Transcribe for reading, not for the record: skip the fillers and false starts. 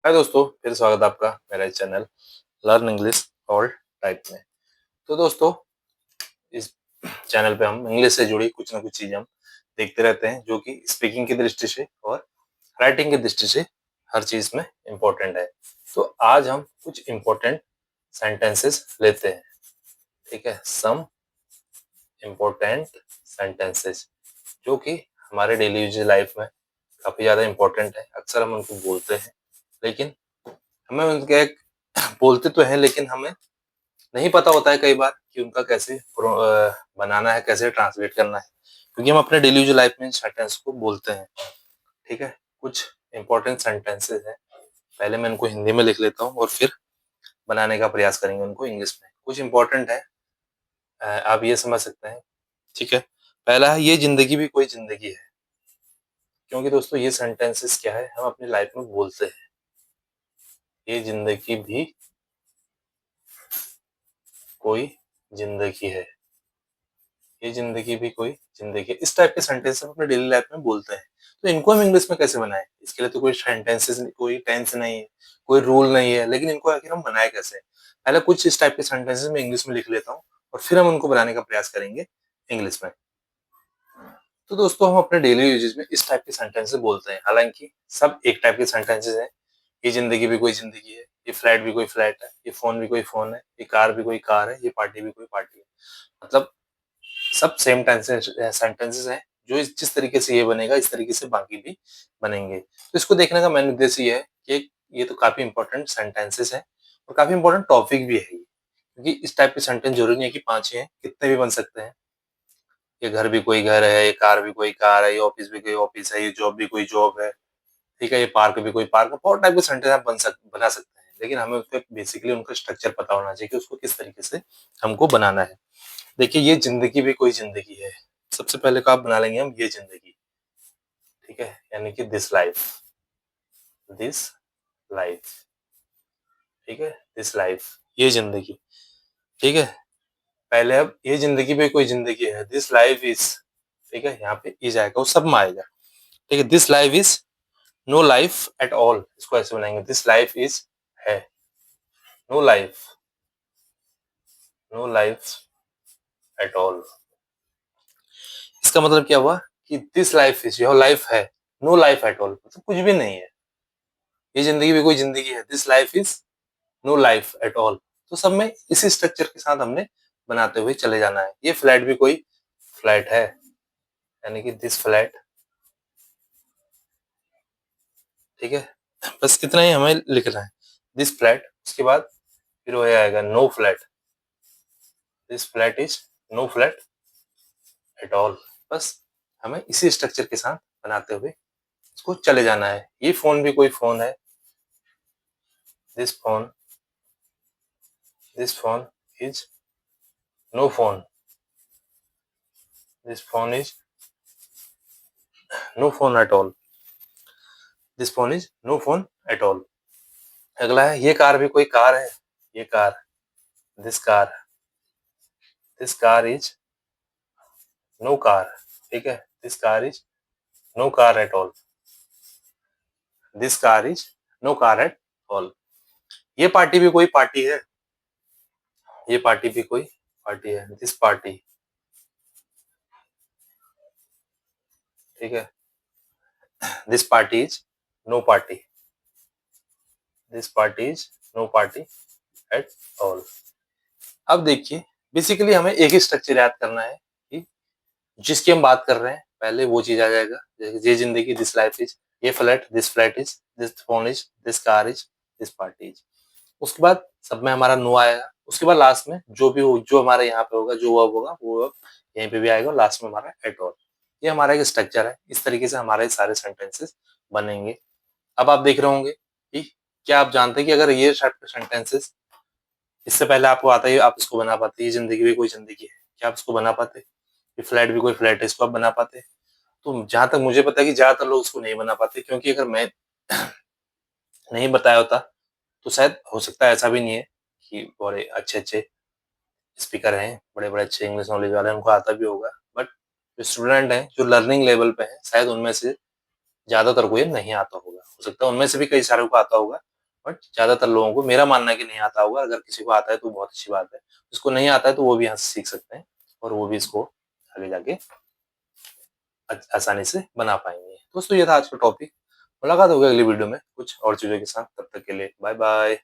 हाय दोस्तों, फिर स्वागत है आपका मेरा इस channel learn English all type में। तो दोस्तों, इस चैनल पे हम इंग्लिश से जुड़ी कुछ ना कुछ चीजें हम देखते रहते हैं जो कि स्पीकिंग की दृष्टि से और राइटिंग की दृष्टि से हर चीज में इम्पोर्टेंट है। तो आज हम कुछ इम्पोर्टेंट सेंटेंसेस लेते हैं। ठीक है, सम इम्पोर्टेंट सेंटेंसेस जो कि हमारे डेली यूज लाइफ में काफी ज्यादा इम्पोर्टेंट है। अक्सर हम उनको बोलते हैं, लेकिन हमें उनके बोलते तो हैं, लेकिन हमें नहीं पता होता है कई बार कि उनका कैसे बनाना है, कैसे ट्रांसलेट करना है, क्योंकि हम अपने डेली यूज लाइफ में सेंटेंस को बोलते हैं। ठीक है, कुछ इंपॉर्टेंट सेंटेंसेस हैं। पहले मैं इनको हिंदी में लिख लेता हूँ और फिर बनाने का प्रयास करेंगे उनको इंग्लिश में। कुछ इंपॉर्टेंट है, आप ये समझ सकते हैं। ठीक है, पहला है ये जिंदगी भी कोई जिंदगी है। क्योंकि दोस्तों ये सेंटेंसेस क्या है, हम अपनी लाइफ में बोलते हैं। ये जिंदगी भी कोई जिंदगी है। ये जिंदगी भी कोई जिंदगी है। इस टाइप के सेंटेंस हम अपने डेली लाइफ में बोलते हैं। तो इनको हम इंग्लिश में कैसे बनाएं? इसके लिए तो कोई सेंटेंसेस, कोई टेंस नहीं है, कोई रूल नहीं है, लेकिन इनको आखिर हम बनाए कैसे? पहले कुछ इस टाइप के सेंटेंसेस में इंग्लिश में लिख लेता हूँ और फिर हम उनको बनाने का प्रयास करेंगे इंग्लिश में। तो दोस्तों, हम अपने डेली यूजेज में इस टाइप के सेंटेंसेस बोलते हैं। हालांकि सब एक टाइप के सेंटेंसेस हैं। ये जिंदगी भी कोई जिंदगी है, ये फ्लैट भी कोई फ्लैट है, ये फोन भी कोई फोन है, ये कार भी कोई कार है, ये पार्टी भी कोई पार्टी है। मतलब सब सेम सेंटेंसेस हैं। जो जिस तरीके से ये बनेगा, इस तरीके से बाकी भी बनेंगे। तो इसको देखने का मेन उद्देश्य ये है कि ये तो काफी इंपॉर्टेंट सेंटेंसेस हैं और काफी इंपॉर्टेंट टॉपिक भी है ये। क्योंकि इस टाइप के सेंटेंस जरूरी नहीं है कि 5 ही हैं, कितने भी बन सकते हैं। ये घर भी कोई घर है, ये कार भी कोई कार है, ये ऑफिस भी कोई ऑफिस है, ये जॉब भी कोई जॉब है। ठीक है, ये पार्क भी कोई पार्क है। बहुत टाइप के सेंटेंस आप बना सकते हैं, लेकिन हमें उसके बेसिकली उनका स्ट्रक्चर पता होना चाहिए कि उसको किस तरीके से हमको बनाना है। देखिए, ये जिंदगी भी कोई जिंदगी है। सबसे पहले का आप बना लेंगे हम ये जिंदगी। ठीक है, यानी कि दिस लाइफ, दिस लाइफ। ठीक है, दिस लाइफ, ये जिंदगी। ठीक है, पहले अब ये जिंदगी भी कोई जिंदगी है, दिस लाइफ इज। ठीक है, यहाँ पे इज आएगा, वो सब में आएगा। ठीक है, this life is no life at all. इसको ऐसे बनाएंगे, दिस लाइफ इज है no life, no life at all. इसका मतलब क्या हुआ कि this life is, your life है, नो लाइफ एट ऑल मतलब कुछ भी नहीं है। ये जिंदगी भी कोई जिंदगी है, this life is no life at all. तो सब में इसी स्ट्रक्चर के साथ हमने बनाते हुए चले जाना है। ये फ्लैट भी कोई फ्लैट है, यानी कि दिस फ्लैट। ठीक है, बस इतना ही हमें लिखना है, दिस फ्लैट। उसके बाद फिर वो आएगा no flat, this flat is no flat at all. बस हमें इसी स्ट्रक्चर के साथ बनाते हुए इसको चले जाना है। ये फोन भी कोई फोन है, this phone, this phone is no phone, this phone is no phone at all, this phone is no phone at all. अगला है ये कार भी कोई कार है, ये car, this car, this car is no car. ठीक है, this car is no car at all, this car is no car at all. ये पार्टी भी कोई पार्टी है, ये पार्टी भी कोई पार्टी है, दिस पार्टी। ठीक है, this party is no party, this party is no party at all. अब देखिए, बेसिकली हमें एक ही स्ट्रक्चर याद करना है कि जिसकी हम बात कर रहे हैं पहले वो चीज आ जाएगा। जैसे ये जिंदगी, दिस लाइफ इज, ये flat, this flat is, this phone is, this car is, this party is. उसके बाद सब में हमारा नो आएगा। उसके बाद लास्ट में जो भी हो, जो हमारे यहाँ पे होगा, जो वर्ब होगा वो वर्ब यहीं पे भी आएगा, लास्ट में हमारा एट ऑल। ये हमारा एक स्ट्रक्चर है। इस तरीके से हमारे सारे सेंटेंसेस बनेंगे। अब आप देख रहे होंगे कि क्या आप जानते हैं कि अगर ये सेंटेंसेस इससे पहले आपको आता है, आप इसको बना पाते? ये जिंदगी भी कोई जिंदगी है, क्या आप इसको बना पाते? ये फ्लैट भी कोई फ्लैट है, इसको आप बना पाते? तो जहां तक मुझे पता है कि ज्यादातर लोग इसको नहीं बना पाते, क्योंकि अगर मैं नहीं बताया होता तो शायद हो सकता है ऐसा भी नहीं है कि बड़े अच्छे अच्छे स्पीकर हैं, बड़े बड़े अच्छे इंग्लिश नॉलेज वाले हैं, उनको आता भी होगा। बट जो स्टूडेंट हैं, जो लर्निंग लेवल पे हैं, शायद उनमें से ज्यादातर को ये नहीं आता होगा। हो सकता है उनमें से भी कई सारे को आता होगा, बट ज़्यादातर लोगों को मेरा मानना है कि नहीं आता होगा। अगर किसी को आता है तो बहुत अच्छी बात है। जिसको नहीं आता है तो वो भी यहाँ से सीख सकते हैं और वो भी इसको आगे जाके आसानी से बना पाएँगे। दोस्तों ये था आज का टॉपिक। मुलाकात होगी अगली वीडियो में कुछ और चीज़ों के साथ। तब तक के लिए बाय बाय।